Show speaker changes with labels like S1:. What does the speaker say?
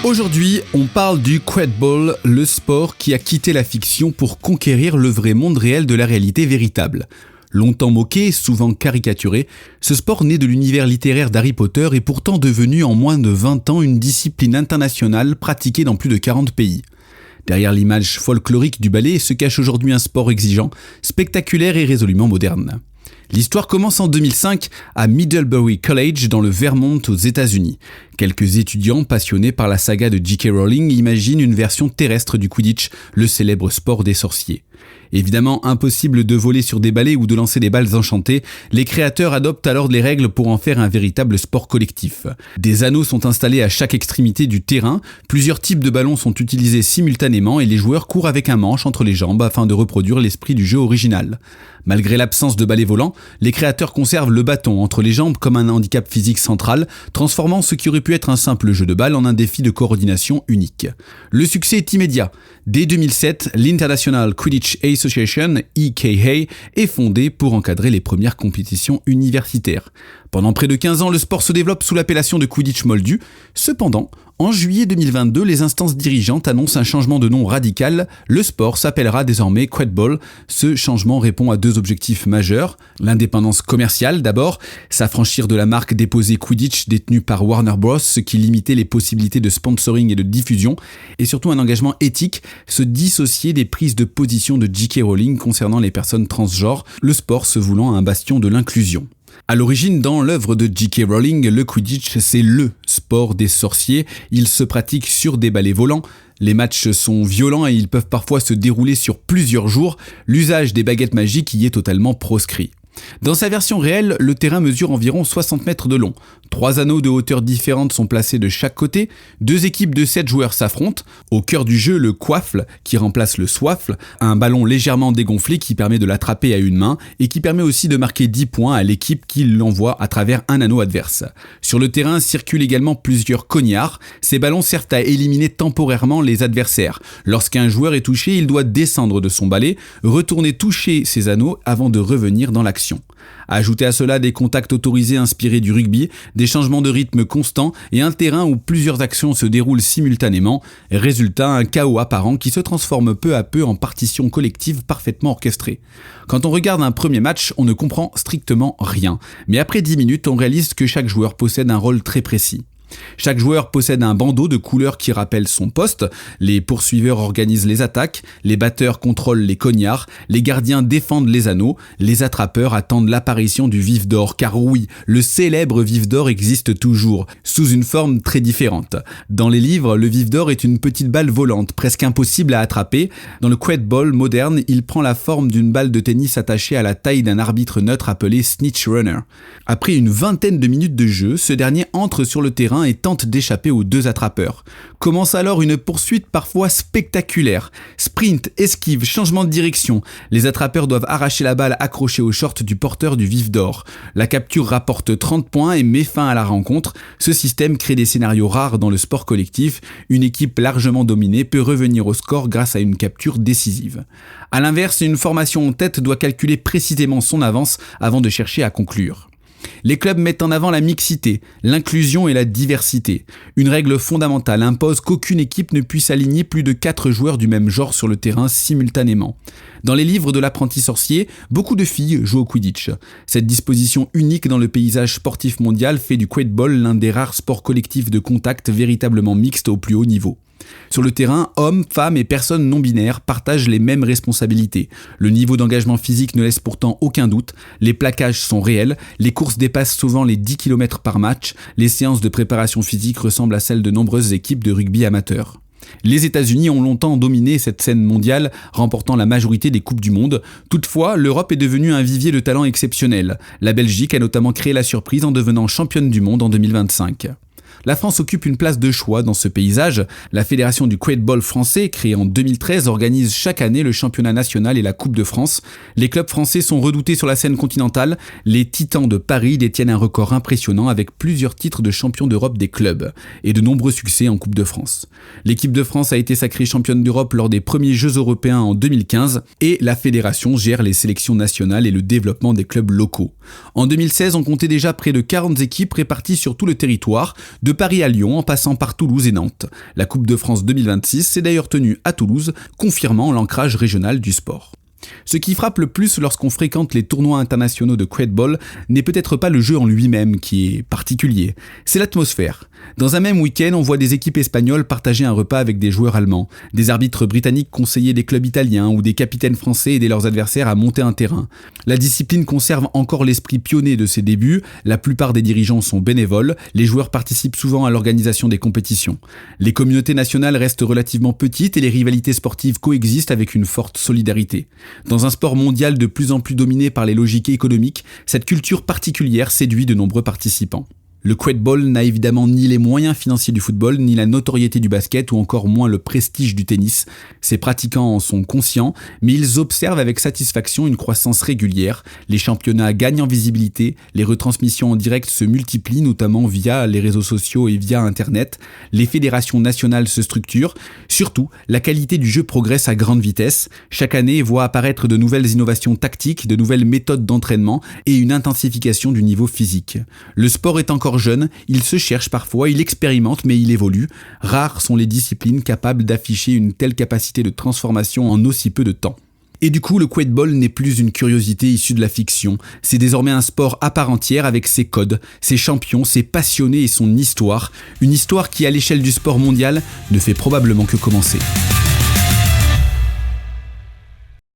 S1: Aujourd'hui, on parle du quadball, le sport qui a quitté la fiction pour conquérir le vrai monde réel de la réalité véritable. Longtemps moqué, souvent caricaturé, ce sport né de l'univers littéraire d'Harry Potter est pourtant devenu en moins de 20 ans une discipline internationale pratiquée dans plus de 40 pays. Derrière l'image folklorique du ballet se cache aujourd'hui un sport exigeant, spectaculaire et résolument moderne. L'histoire commence en 2005 à Middlebury College dans le Vermont aux États-Unis. Quelques étudiants passionnés par la saga de J.K. Rowling imaginent une version terrestre du Quidditch, le célèbre sport des sorciers. Évidemment impossible de voler sur des balais ou de lancer des balles enchantées, les créateurs adoptent alors les règles pour en faire un véritable sport collectif. Des anneaux sont installés à chaque extrémité du terrain, plusieurs types de ballons sont utilisés simultanément et les joueurs courent avec un manche entre les jambes afin de reproduire l'esprit du jeu original. Malgré l'absence de balais volants, les créateurs conservent le bâton entre les jambes comme un handicap physique central, transformant ce qui aurait pu être un simple jeu de balle en un défi de coordination unique. Le succès est immédiat. Dès 2007, l'International Quidditch Association, EKA, est fondée pour encadrer les premières compétitions universitaires. Pendant près de 15 ans, le sport se développe sous l'appellation de Quidditch Moldu. Cependant, en juillet 2022, les instances dirigeantes annoncent un changement de nom radical. Le sport s'appellera désormais quadball. Ce changement répond à deux objectifs majeurs. L'indépendance commerciale d'abord, s'affranchir de la marque déposée Quidditch détenue par Warner Bros, ce qui limitait les possibilités de sponsoring et de diffusion. Et surtout un engagement éthique, se dissocier des prises de position de J.K. Rowling concernant les personnes transgenres, le sport se voulant un bastion de l'inclusion. À l'origine, dans l'œuvre de J.K. Rowling, le Quidditch, c'est LE sport des sorciers. Il se pratique sur des balais volants. Les matchs sont violents et ils peuvent parfois se dérouler sur plusieurs jours. L'usage des baguettes magiques y est totalement proscrit. Dans sa version réelle, le terrain mesure environ 60 mètres de long. 3 anneaux de hauteur différentes sont placés de chaque côté. 2 équipes de 7 joueurs s'affrontent. Au cœur du jeu, le quaffle, qui remplace le swaffle, un ballon légèrement dégonflé qui permet de l'attraper à une main et qui permet aussi de marquer 10 points à l'équipe qui l'envoie à travers un anneau adverse. Sur le terrain circulent également plusieurs cognards. Ces ballons servent à éliminer temporairement les adversaires. Lorsqu'un joueur est touché, il doit descendre de son balai, retourner toucher ses anneaux avant de revenir dans l'action. Ajoutez à cela des contacts autorisés inspirés du rugby, des changements de rythme constants et un terrain où plusieurs actions se déroulent simultanément. Résultat, un chaos apparent qui se transforme peu à peu en partition collective parfaitement orchestrée. Quand on regarde un premier match, on ne comprend strictement rien. Mais après 10 minutes, on réalise que chaque joueur possède un rôle très précis. Chaque joueur possède un bandeau de couleur qui rappelle son poste, les poursuiveurs organisent les attaques, les batteurs contrôlent les cognards, les gardiens défendent les anneaux, les attrapeurs attendent l'apparition du vif d'or, car oui, le célèbre vif d'or existe toujours, sous une forme très différente. Dans les livres, le vif d'or est une petite balle volante, presque impossible à attraper. Dans le quadball moderne, il prend la forme d'une balle de tennis attachée à la taille d'un arbitre neutre appelé snitch runner. Après une vingtaine de minutes de jeu, ce dernier entre sur le terrain et tente d'échapper aux 2 attrapeurs. Commence alors une poursuite parfois spectaculaire. Sprint, esquive, changement de direction. Les attrapeurs doivent arracher la balle accrochée au short du porteur du vif d'or. La capture rapporte 30 points et met fin à la rencontre. Ce système crée des scénarios rares dans le sport collectif. Une équipe largement dominée peut revenir au score grâce à une capture décisive. A l'inverse, une formation en tête doit calculer précisément son avance avant de chercher à conclure. Les clubs mettent en avant la mixité, l'inclusion et la diversité. Une règle fondamentale impose qu'aucune équipe ne puisse aligner plus de 4 joueurs du même genre sur le terrain simultanément. Dans les livres de l'apprenti sorcier, beaucoup de filles jouent au Quidditch. Cette disposition unique dans le paysage sportif mondial fait du quadball l'un des rares sports collectifs de contact véritablement mixte au plus haut niveau. Sur le terrain, hommes, femmes et personnes non-binaires partagent les mêmes responsabilités. Le niveau d'engagement physique ne laisse pourtant aucun doute, les plaquages sont réels, les courses dépassent souvent les 10 km par match, les séances de préparation physique ressemblent à celles de nombreuses équipes de rugby amateurs. Les États-Unis ont longtemps dominé cette scène mondiale, remportant la majorité des Coupes du Monde. Toutefois, l'Europe est devenue un vivier de talents exceptionnels. La Belgique a notamment créé la surprise en devenant championne du monde en 2025. La France occupe une place de choix dans ce paysage. La Fédération du quadball français, créée en 2013, organise chaque année le championnat national et la Coupe de France. Les clubs français sont redoutés sur la scène continentale. Les Titans de Paris détiennent un record impressionnant avec plusieurs titres de champion d'Europe des clubs et de nombreux succès en Coupe de France. L'équipe de France a été sacrée championne d'Europe lors des premiers Jeux européens en 2015 et la fédération gère les sélections nationales et le développement des clubs locaux. En 2016, on comptait déjà près de 40 équipes réparties sur tout le territoire. De Paris à Lyon en passant par Toulouse et Nantes. La Coupe de France 2026 s'est d'ailleurs tenue à Toulouse, confirmant l'ancrage régional du sport. Ce qui frappe le plus lorsqu'on fréquente les tournois internationaux de Quadball n'est peut-être pas le jeu en lui-même qui est particulier, c'est l'atmosphère. Dans un même week-end, on voit des équipes espagnoles partager un repas avec des joueurs allemands, des arbitres britanniques conseiller des clubs italiens ou des capitaines français aider leurs adversaires à monter un terrain. La discipline conserve encore l'esprit pionnier de ses débuts, la plupart des dirigeants sont bénévoles, les joueurs participent souvent à l'organisation des compétitions. Les communautés nationales restent relativement petites et les rivalités sportives coexistent avec une forte solidarité. Dans un sport mondial de plus en plus dominé par les logiques économiques, cette culture particulière séduit de nombreux participants. Le Quadball n'a évidemment ni les moyens financiers du football, ni la notoriété du basket ou encore moins le prestige du tennis. Ses pratiquants en sont conscients, mais ils observent avec satisfaction une croissance régulière. Les championnats gagnent en visibilité, les retransmissions en direct se multiplient, notamment via les réseaux sociaux et via Internet. Les fédérations nationales se structurent. Surtout, la qualité du jeu progresse à grande vitesse. Chaque année voit apparaître de nouvelles innovations tactiques, de nouvelles méthodes d'entraînement et une intensification du niveau physique. Le sport est encore jeune, il se cherche parfois, il expérimente mais il évolue. Rares sont les disciplines capables d'afficher une telle capacité de transformation en aussi peu de temps. Et du coup, le Quadball n'est plus une curiosité issue de la fiction. C'est désormais un sport à part entière avec ses codes, ses champions, ses passionnés et son histoire. Une histoire qui, à l'échelle du sport mondial, ne fait probablement que commencer.